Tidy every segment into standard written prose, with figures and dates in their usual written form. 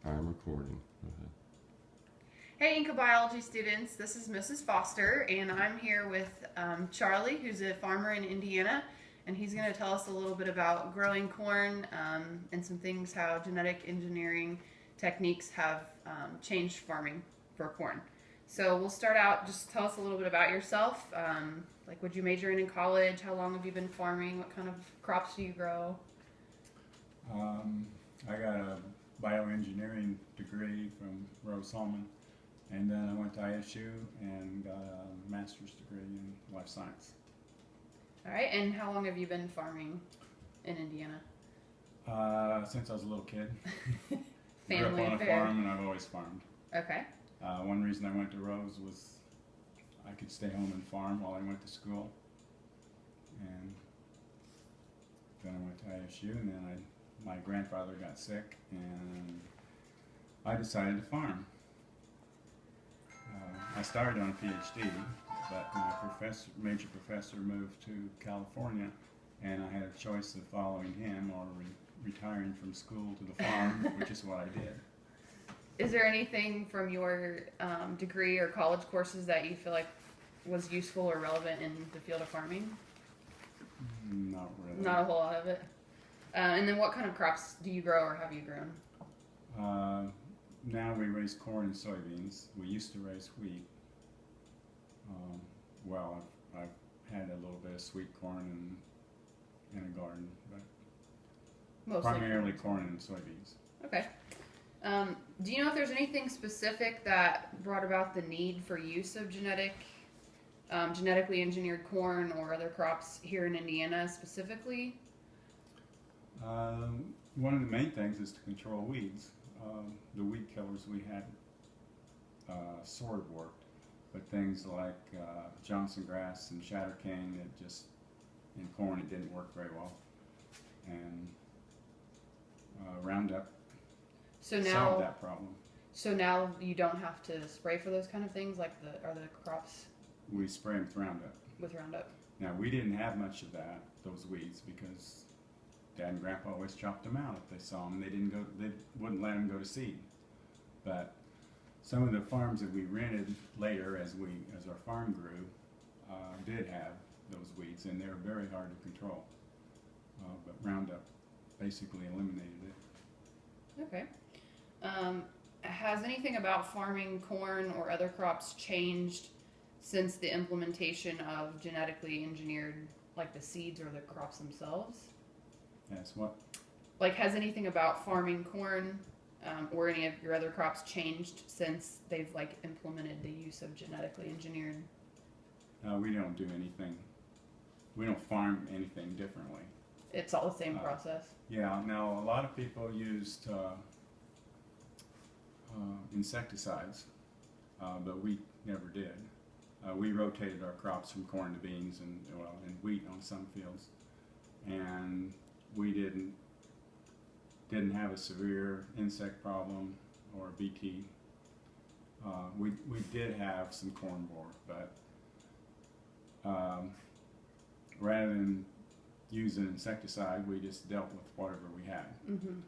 I'm recording. Go ahead. Hey, Inca Biology students, this is Mrs. Foster, and I'm here with Charlie, who's a farmer in Indiana, and he's going to tell us a little bit about growing corn and some things how genetic engineering techniques have changed farming for corn. So we'll start out, just tell us a little bit about yourself. Like, what you major in college? How long have you been farming? What kind of crops do you grow? I got a bioengineering degree from Rose-Hulman, and then I went to ISU and got a master's degree in life science. All right, and how long have you been farming in Indiana? Since I was a little kid. Family Grew up on a affair. farm, and I've always farmed. Okay. One reason I went to Rose was I could stay home and farm while I went to school, and then I went to ISU, and then my grandfather got sick, and I decided to farm. I started on a PhD, but my major professor moved to California, and I had a choice of following him or retiring from school to the farm, which is what I did. Is there anything from your degree or college courses that you feel like was useful or relevant in the field of farming? Not really. Not a whole lot of it. And then what kind of crops do you grow or have you grown? Now we raise corn and soybeans. We used to raise wheat. I've had a little bit of sweet corn in a garden, but Mostly primarily corn and soybeans. Okay. Do you know if there's anything specific that brought about the need for use of genetically engineered corn or other crops here in Indiana specifically? One of the main things is to control weeds. The weed killers we had sort of worked, but things like Johnson grass and shattercane, in corn it didn't work very well, and Roundup solved that problem. So now you don't have to spray for those kind of things, like are the crops We spray them with Roundup. with Roundup? Now we didn't have much of those weeds, because Dad and Grandpa always chopped them out if they saw them. They wouldn't let them go to seed. But some of the farms that we rented later, as our farm grew, did have those weeds, and they were very hard to control. But Roundup basically eliminated it. Okay. Has anything about farming corn or other crops changed since the implementation of genetically engineered, like the seeds or the crops themselves? Yes, what? Like, has anything about farming corn or any of your other crops changed since they've implemented the use of genetically engineered? We don't do anything. We don't farm anything differently. It's all the same process. Yeah. Now a lot of people used insecticides, but we never did. We rotated our crops from corn to beans and wheat on some fields, and we didn't have a severe insect problem or BT. We did have some corn borer, but rather than use an insecticide, we just dealt with whatever we had. Mm-hmm.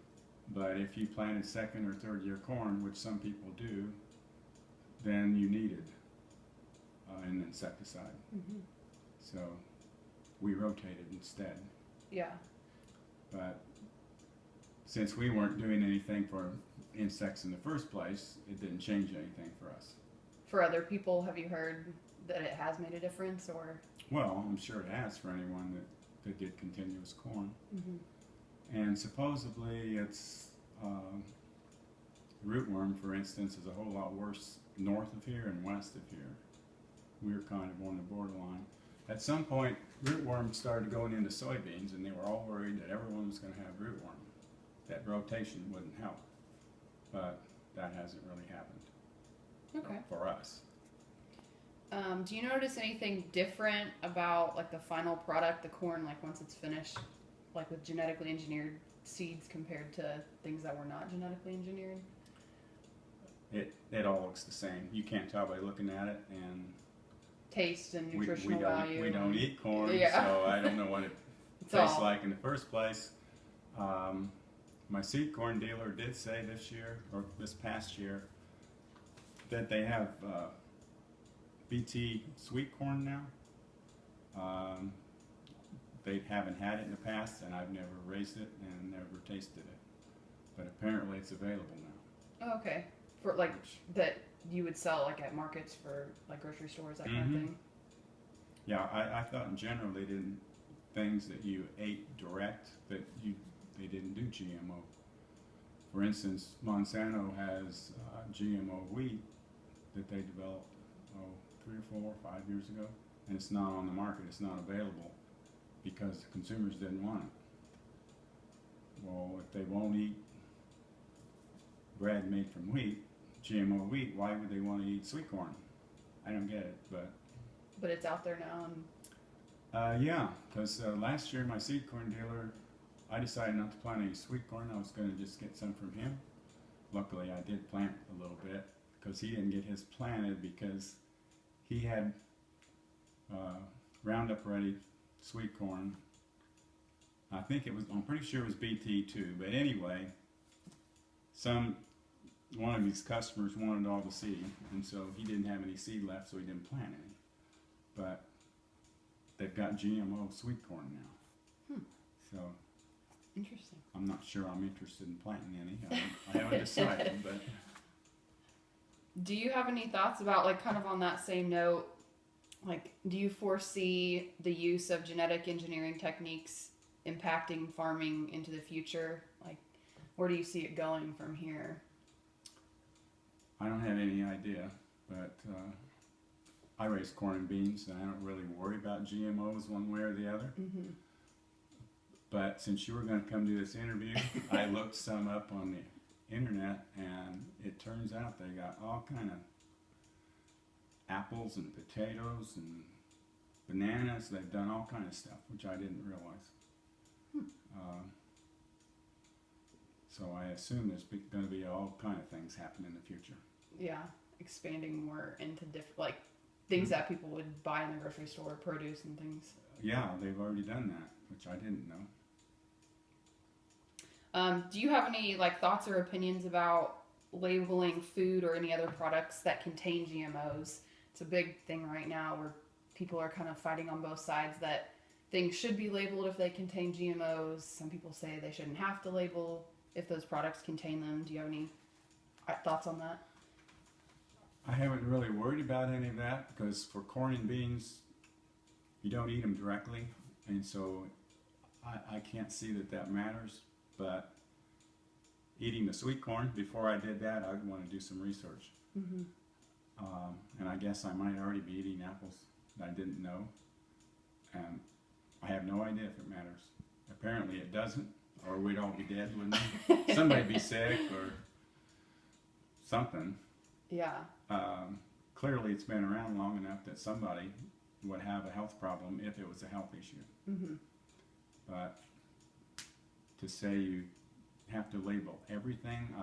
But if you planted second or third year corn, which some people do, then you needed an insecticide. Mm-hmm. So we rotated instead. Yeah. But since we weren't doing anything for insects in the first place, it didn't change anything for us. For other people, have you heard that it has made a difference, or? Well, I'm sure it has for anyone that did continuous corn. Mm-hmm. And supposedly it's rootworm, for instance, is a whole lot worse north of here and west of here. We're kind of on the borderline. At some point, rootworm started going into soybeans, and they were all worried that everyone was going to have rootworm. That rotation wouldn't help, but that hasn't really happened. Okay. For us. Do you notice anything different about the final product, the corn, once it's finished, with genetically engineered seeds compared to things that were not genetically engineered? It all looks the same. You can't tell by looking at it, and Taste and nutritional we value. don't eat corn, Yeah. so I don't know what it tastes like in the first place. my seed corn dealer did say this year, or this past year, that they have BT sweet corn now. They haven't had it in the past, and I've never raised it and never tasted it. But apparently it's available now. Oh, okay. For like that you would sell like at markets for like grocery stores, that kind of thing. Yeah, I thought in general they didn't, things that you ate direct, that they didn't do GMO. For instance, Monsanto has GMO wheat that they developed 3 or 4 or 5 years ago, and it's not on the market. It's not available because the consumers didn't want it. Well, if they won't eat bread made from wheat, GMO wheat, why would they want to eat sweet corn? I don't get it, but it's out there now. And yeah, because last year my seed corn dealer, I decided not to plant any sweet corn. I was going to just get some from him. Luckily, I did plant a little bit because he didn't get his planted because he had Roundup Ready sweet corn. I think it was, I'm pretty sure it was BT2, but anyway, one of his customers wanted all the seed, and so he didn't have any seed left, so he didn't plant any. But they've got GMO sweet corn now. So interesting. I'm not sure I'm interested in planting any. I haven't decided, but. Do you have any thoughts about, like, kind of on that same note, like, do you foresee the use of genetic engineering techniques impacting farming into the future? Like, where do you see it going from here? I don't have any idea, but I raise corn and beans, and I don't really worry about GMOs one way or the other. But since you were going to come do this interview, I looked some up on the internet, and it turns out they got all kind of apples and potatoes and bananas. They've done all kind of stuff, which I didn't realize. So I assume there's going to be all kind of things happen in the future. Yeah, expanding more into different, like, things that people would buy in the grocery store, produce and things. Yeah, they've already done that, which I didn't know. Do you have any, like, thoughts or opinions about labeling food or any other products that contain GMOs? It's a big thing right now where people are kind of fighting on both sides that things should be labeled if they contain GMOs. Some people say they shouldn't have to label if those products contain them. Do you have any thoughts on that? I haven't really worried about any of that because for corn and beans, you don't eat them directly, and so I can't see that matters. But eating the sweet corn, before I did that, I'd want to do some research. And I guess I might already be eating apples that I didn't know, and I have no idea if it matters. Apparently it doesn't, or we'd all be dead, wouldn't we? Somebody'd be sick or something. Yeah. Clearly it's been around long enough that somebody would have a health problem if it was a health issue. But to say you have to label everything,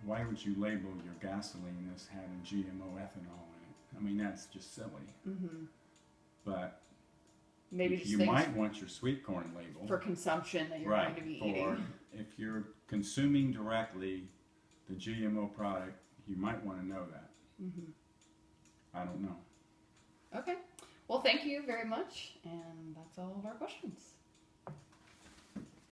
why would you label your gasoline as having GMO ethanol in it? I mean, that's just silly. But maybe just you might want your sweet corn labeled for consumption that you're going to be eating. If you're consuming directly the GMO product, you might want to know that. I don't know. Okay. Well, thank you very much, and that's all of our questions.